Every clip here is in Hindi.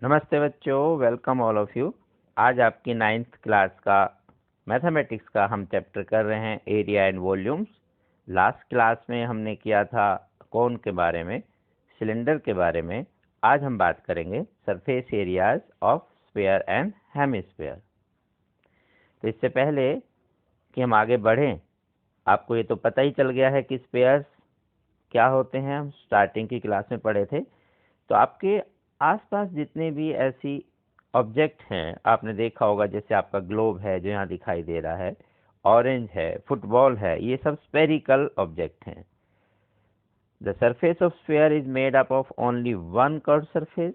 नमस्ते बच्चों, वेलकम ऑल ऑफ यू। आज आपकी 9th क्लास का मैथमेटिक्स का हम चैप्टर कर रहे हैं area and volumes. Last class में हमने किया था कोन के बारे में, सिलेंडर के बारे में। आज हम बात करेंगे surface areas of sphere and hemisphere. तो इससे पहले कि हम आगे बढ़ें, आपको ये तो पता ही चल गया है कि स्फीयर्स क्या होते हैं, हम स्टार्टिंग की क्लास में पढ़े थे। तो आपके आसपास जितने भी ऐसी ऑब्जेक्ट हैं, आपने देखा होगा, जैसे आपका ग्लोब है जो यहाँ दिखाई दे रहा है, ऑरेंज है, फुटबॉल है, ये सब स्पेरिकल ऑब्जेक्ट हैं। The surface of sphere is made up of only one curve surface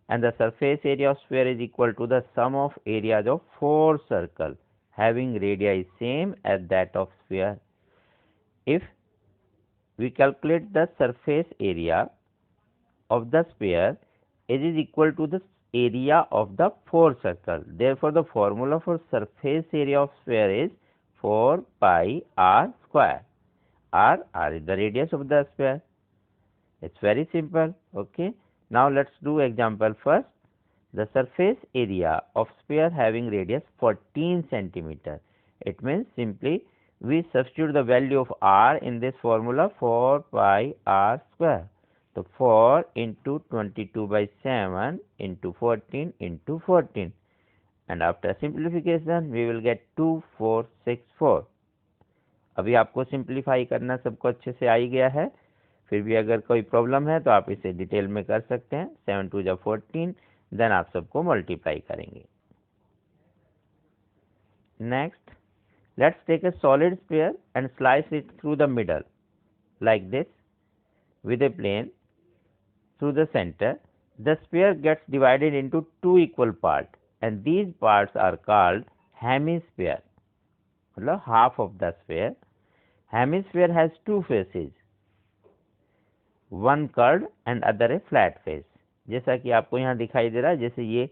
and the surface area of sphere is equal to the sum of areas of four circles having radii same as that of sphere. If we calculate the surface area of the sphere, it is equal to the area of the four circles. Therefore, the formula for surface area of sphere is 4 pi r square. R is the radius of the sphere. It's very simple. Okay. Now let's do example first. The surface area of sphere having radius 14 centimeter. It means simply we substitute the value of r in this formula 4 pi r square. So 4 into 22 by 7 into 14 into 14. And after simplification we will get 2464. अभी आपको सिंप्लीफाई करना सबको अच्छे से आ ही गया है। फिर भी अगर कोई प्रॉब्लम है तो आप इसे डिटेल में कर सकते हैं। 7 2 जा 14, देन आप सबको मल्टीप्लाई करेंगे। Next, let's take a solid sphere and slice it through the middle like this with a plane through the center. The sphere gets divided into two equal parts and these parts are called hemisphere. मतलब half of the sphere. Hemisphere has two faces, one curved and other a flat face. जैसा कि आपको यहाँ दिखाई दे रहा है, जैसे ये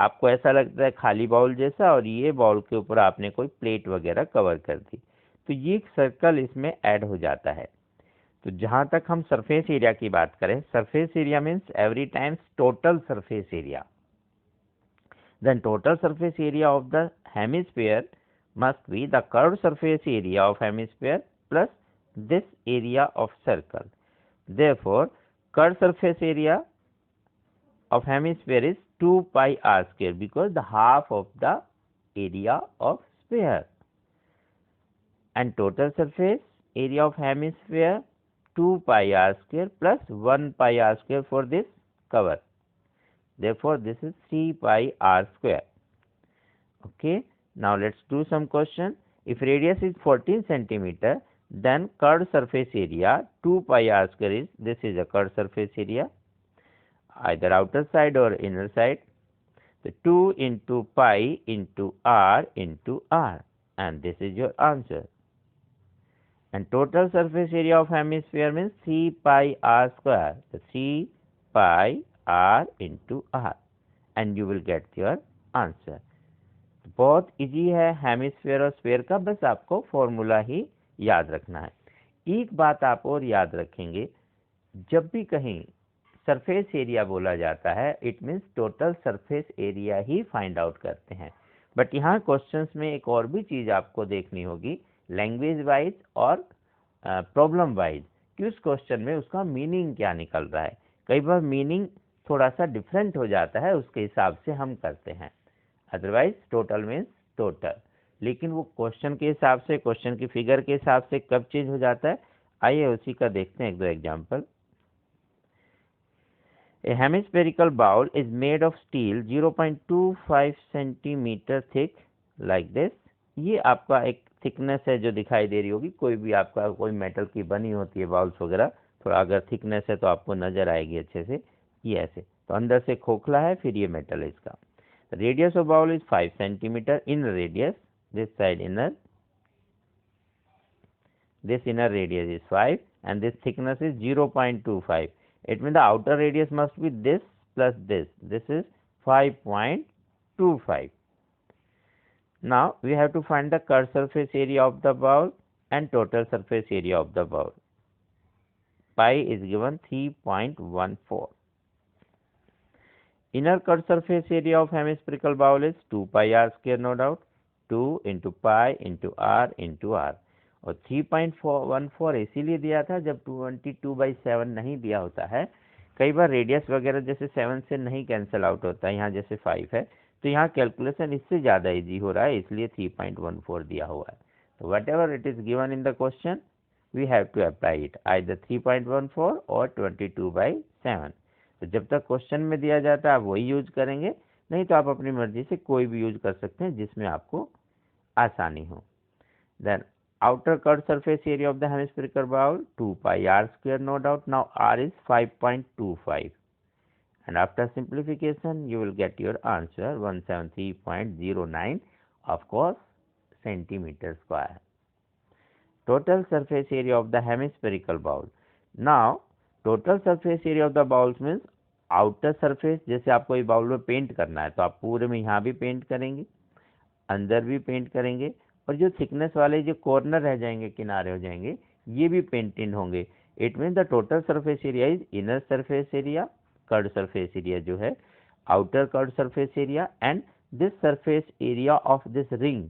आपको ऐसा लगता है खाली बाउल जैसा, और ये बाउल के ऊपर आपने कोई प्लेट वगैरह कवर कर दी, तो ये एक सर्कल इसमें ऐड हो जाता है। तो जहां तक हम सरफेस एरिया की बात करें, surface area means every times total surface area. Then total surface area of the hemisphere must be the curved surface area of hemisphere plus this area of circle. Therefore, curved surface area of hemisphere is 2 pi r square because the half of the area of sphere. And total surface area of hemisphere 2 pi r square plus 1 pi r square for this cover. Therefore, this is 3 pi r square. Okay. Now let's do some question. If radius is 14 centimeter, then curved surface area 2 pi r square is, this is a curved surface area, either outer side or inner side. So 2 into pi into r, and this is your answer. And total surface area of hemisphere means 3 pi r square. So 3 pi r into r, and you will get your answer. बहुत इजी है हेमिस्फीयर और स्फीयर का, बस आपको फॉर्मूला ही याद रखना है। एक बात आप और याद रखेंगे, जब भी कहीं सरफेस एरिया बोला जाता है, it means total surface area he find out करते हैं। बट यहाँ क्वेश्चंस में एक और भी चीज आपको देखनी होगी, लैंग्वेज वाइज और प्रॉब्लम वाइज, कि उस क्वेश्चन में उसका मीनिंग क्या निकल रहा है। कई बार मीनिंग थोड़ा सा डिफरेंट हो जाता है, उसके हिसाब से हम करते हैं। अदरवाइज टोटल मीन्स टोटल, लेकिन वो क्वेश्चन के हिसाब से, क्वेश्चन की फिगर के हिसाब से कब चेंज हो जाता है, आइए उसी का देखते हैं एक दो example. A hemispherical bowl is made of steel 0.25 centimeter thick like this. ये आपका एक थिकनेस है जो दिखाई दे रही होगी, कोई भी आपका कोई मेटल की बनी होती है बाउल्स वगैरह, थोड़ा अगर थिकनेस है तो आपको नजर आएगी अच्छे से। ये ऐसे, तो अंदर से खोखला है, फिर ये मेटल है इसका। Radius of bowl is 5 centimeter. Inner radius, this side inner, this inner radius is 5 and this thickness is 0.25. It means the outer radius must be this plus this. This is 5.25. Now we have to find the curved surface area of the bowl and total surface area of the bowl. Pi is given 3.14. Inner curved surface area of hemispherical bowl is 2 pi r square, no doubt, 2 into pi into r into r, और 3.14 इसीलिए दिया था जब 22/7 नहीं दिया होता है। कई बार रेडियस वगैरह जैसे 7 से नहीं कैंसिल आउट होता है, यहाँ जैसे 5 है, तो यहाँ कैलकुलेशन इससे ज़्यादा इजी हो रहा है, इसलिए 3.14 दिया हुआ है। तो whatever it is given in the question, we have to apply it, either 3.14 और 22/7। तो जब तक क्वेश्चन में दिया जाता है आप वही यूज करेंगे, नहीं तो आप अपनी मर्जी से कोई भी यूज कर सकते हैं जिसमें आपको आसानी हो। Then outer curved surface area of the hemispherical bowl 2 pi r square, no doubt. Now r is 5.25, and after simplification you will get your answer 173.09, of course, centimeter square. Total surface area of the hemispherical bowl. Now total surface area of the bowls means outer surface, जैसे आपको ये बाउल में पेंट करना है तो आप पूरे में यहाँ भी पेंट करेंगे, अंदर भी पेंट करेंगे, और जो थिकनेस वाले जो कॉर्नर रह जाएंगे, किनारे हो जाएंगे, ये भी पेंटेड होंगे। It mean the total surface area is inner surface area, curved surface area जो है, outer curved surface area, and this surface area of this ring,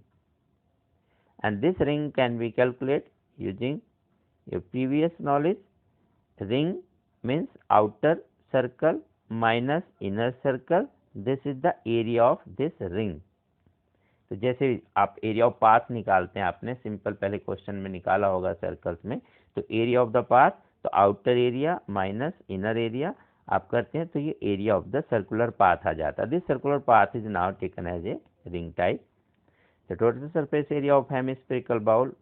and this ring can be calculate using your previous knowledge. Ring means outer circle minus inner circle, this is the area of this ring. तो जैसे आप एरिया ऑफ पाथ निकालते हैं, आपने सिंपल पहले क्वेश्चन में निकाला होगा सर्कल्स में, तो एरिया ऑफ द पाथ, तो outer area minus inner area आप करते हैं तो ये area of the circular path आ जाता है। This circular path is now taken as a ring type. The total surface area of hemispherical bowl,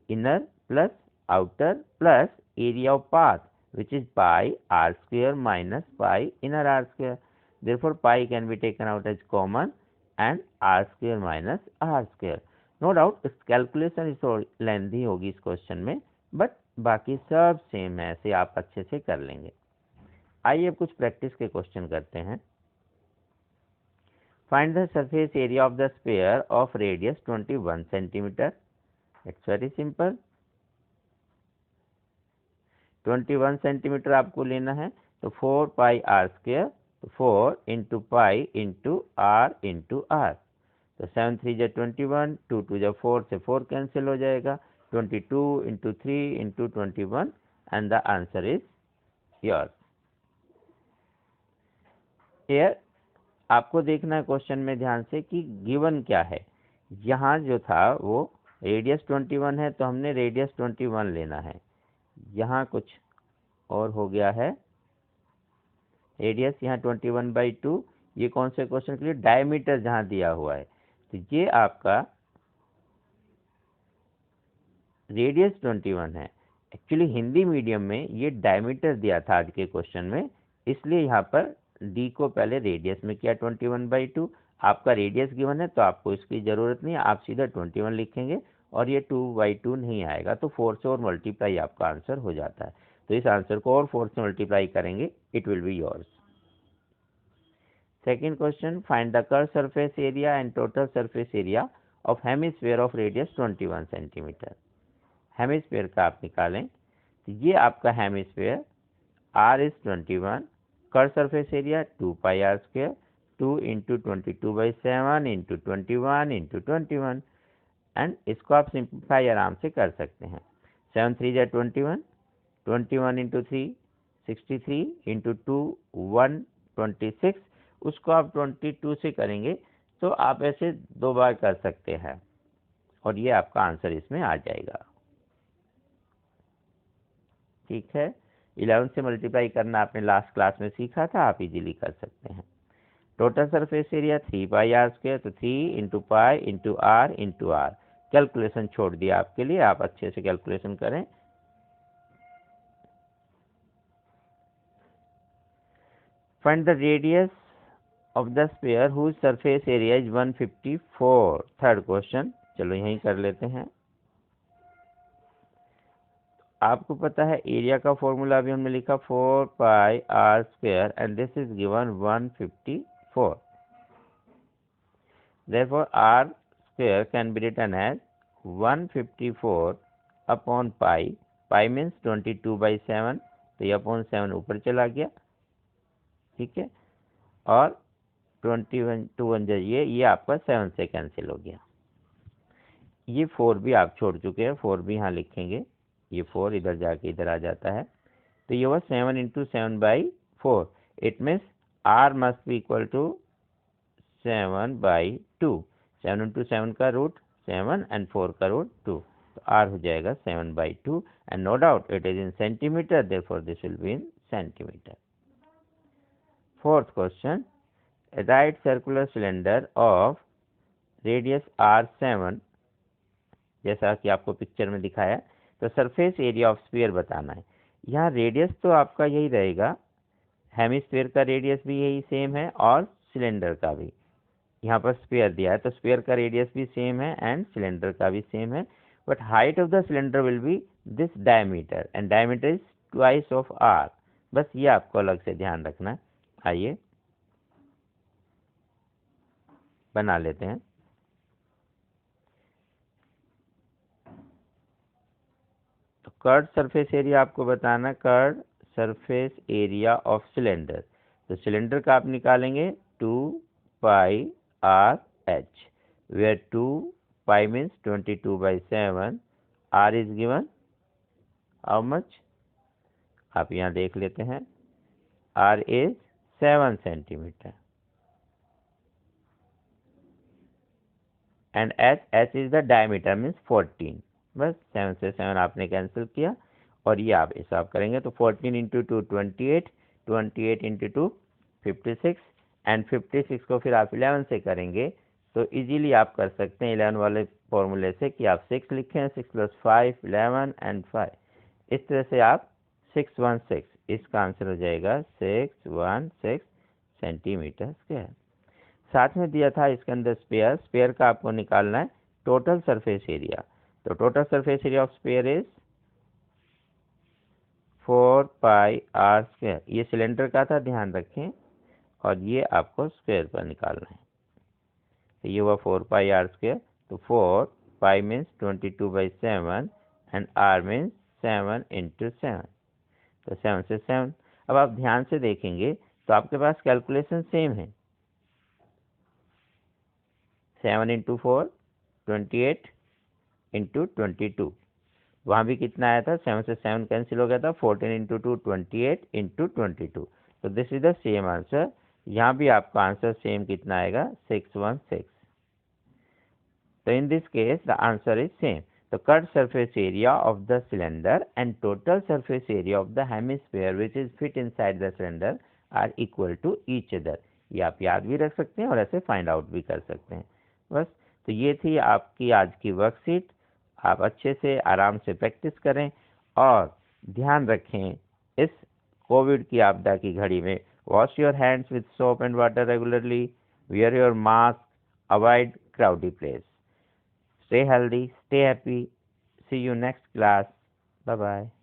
inner plus outer plus area of path, which is pi r square minus pi inner r square. Therefore pi can be taken out as common and r square minus r square. No doubt इस कैलकुलेशन इस लेंथी होगी इस क्वेश्चन में, बट बाकी सब सेम है, ऐसे आप अच्छे से कर लेंगे। आइए अब कुछ प्रैक्टिस के क्वेश्चन करते हैं। Find the surface area of the sphere of radius 21 centimetre. It's very simple. 21 centimetre आपको लेना है, तो 4 पाई आर स्क्वेयर, तो 4 इंटू पाई इंटू आर, तो 7 3 जा 21, 2 2 जा 4 से 4 कैंसिल हो जाएगा, 22 into 3 into 21, and the answer is yours. Here आपको देखना है क्वेश्चन में ध्यान से कि गिवन क्या है। यहाँ जो था वो रेडियस 21 है, तो हमने रेडियस 21 लेना है। यहाँ कुछ और हो गया है, रेडियस यहाँ 21/2, ये कौन से क्वेश्चन के लिए, डायमीटर जहाँ दिया हुआ है, तो ये आपका रेडियस 21 है। एक्चुअली हिंदी मीडियम में ये डायमीटर दिया था आज के क्वेश्चन में, इसलिए यहाँ पर डी को पहले रेडियस में किया 21/2। आपका रेडियस गिवन है तो आपको इसकी ज़रूरत नहीं है, आप सीधा 21 लिखेंगे और ये 2/2 नहीं आएगा, तो 4 से और मल्टीप्लाई आपका आंसर हो जाता है। तो इस आंसर को और 4 से मल्टीप्लाई करेंगे, it will be yours. Second question, find the curve surface area and total surface area of hemisphere of radius 21 centimetre. Hemisphere का आप निकालें, तो ये आपका hemisphere r is 21, curve surface area 2 pi R square, 2 into 22/7 into 21 into 21, and इसको आप सिंप्लीफाई आराम से कर सकते हैं। 7 3 जा 21, 21 इंटू 3 63, इंटू 2 126, उसको आप 22 से करेंगे तो आप ऐसे 2 बार कर सकते हैं और ये आपका आंसर इसमें आ जाएगा। ठीक है, 11 से मल्टीप्लाई करना आपने लास्ट क्लास में सीखा था, आप इजीली कर सकते हैं। Total surface area 3 pi are square, तो 3 into pi into R, calculation छोड़ दिया आपके लिए, आप अच्छे से कैलकुलेशन करें। Find the radius of the sphere whose surface area is 154। Third question, चलो यहीं कर लेते हैं। आपको पता है एरिया का फॉर्मूला अभी हमने लिखा 4 pi are square, and this is given 154। Therefore r square can be written as 154 upon pi, pi means 22/7, तो ये अपॉन 7 ऊपर चला गया, ठीक है। और 21 2 1 ये आपका 7 से कैंसिल हो गया। ये 4 भी आप छोड़ चुके हैं, 4 भी यहाँ लिखेंगे, ये 4 इधर जाके इधर आ जाता है। तो ये हुआ 7 × 7/4। It means R must be equal to 7/2। 7 × 7 का रूट 7 एंड 4 का रूट 2, तो R हो जाएगा 7/2 and no doubt it is in centimetre, therefore this will be in centimetre. Fourth question, right circular cylinder of radius R7, जैसा कि आपको पिक्चर में दिखाया, तो सरफेस एरिया ऑफ स्फीयर बताना है। यहाँ रेडियस तो आपका यही रहेगा, हेमिस्फीयर का रेडियस भी यही सेम है और सिलेंडर का भी। यहाँ पर स्फीयर दिया है तो स्फीयर का रेडियस भी सेम है एंड सिलेंडर का भी सेम है, but height of the cylinder will be this diameter and diameter is twice of R। बस ये आपको अलग से ध्यान रखना है। आइए बना लेते हैं। तो कर्व सरफेस एरिया आपको बताना, curve surface area of cylinder. तो सिलेंडर का आप निकालेंगे 2πRh, where 2π means 22/7, R is given how much, आप यहाँ देख लेते हैं, R is 7 centimetre and h is the diameter means 14। बस 7 से 7 आपने कैंसिल किया और ये आप हिसाब करेंगे तो 14 × 2 28, 28 × 2 56 एंड 56 को फिर आप 11 से करेंगे तो इजीली आप कर सकते हैं 11 वाले फॉर्मूले से कि आप 6 लिखें, 6 + 5 11 एंड 5, इस तरह से आप 616, इसका आंसर हो जाएगा 616 सेंटीमीटर स्क्वायर। साथ में दिया था इसके अंदर स्पेयर, स्पेयर का आपको निकालना है टोटल सरफेस एरिया। तो total surface area of spare is 4πR²। ये सिलेंडर का था, ध्यान रखें, और ये आपको स्क्वायर पर निकालना है। तो ये हुआ 4πR²। तो 4π मीन्स 22/7 एंड R मीन्स 7 × 7, तो 7 से 7। अब आप ध्यान से देखेंगे तो आपके पास कैलकुलेशन सेम है। 7 × 4 28 × 22, वहाँ भी कितना आया था, 7 से 7 कैंसिल हो गया था, 14 × 2 28 × 22, तो this is the same answer. यहाँ भी आपका आंसर सेम कितना आएगा, 616। तो in this case the answer is same. The cut surface area of the cylinder and total surface area of the hemisphere which is fit inside the cylinder are equal to each other। ये आप याद भी रख सकते हैं और ऐसे फाइंड आउट भी कर सकते हैं। बस, तो ये थी आपकी आज की वर्कशीट। आप अच्छे से आराम से प्रैक्टिस करें और ध्यान रखें इस कोविड की आपदा की घड़ी में, wash your hands with soap and water regularly, wear your mask, avoid crowded place। Stay healthy, stay happy. See you next class. Bye-bye.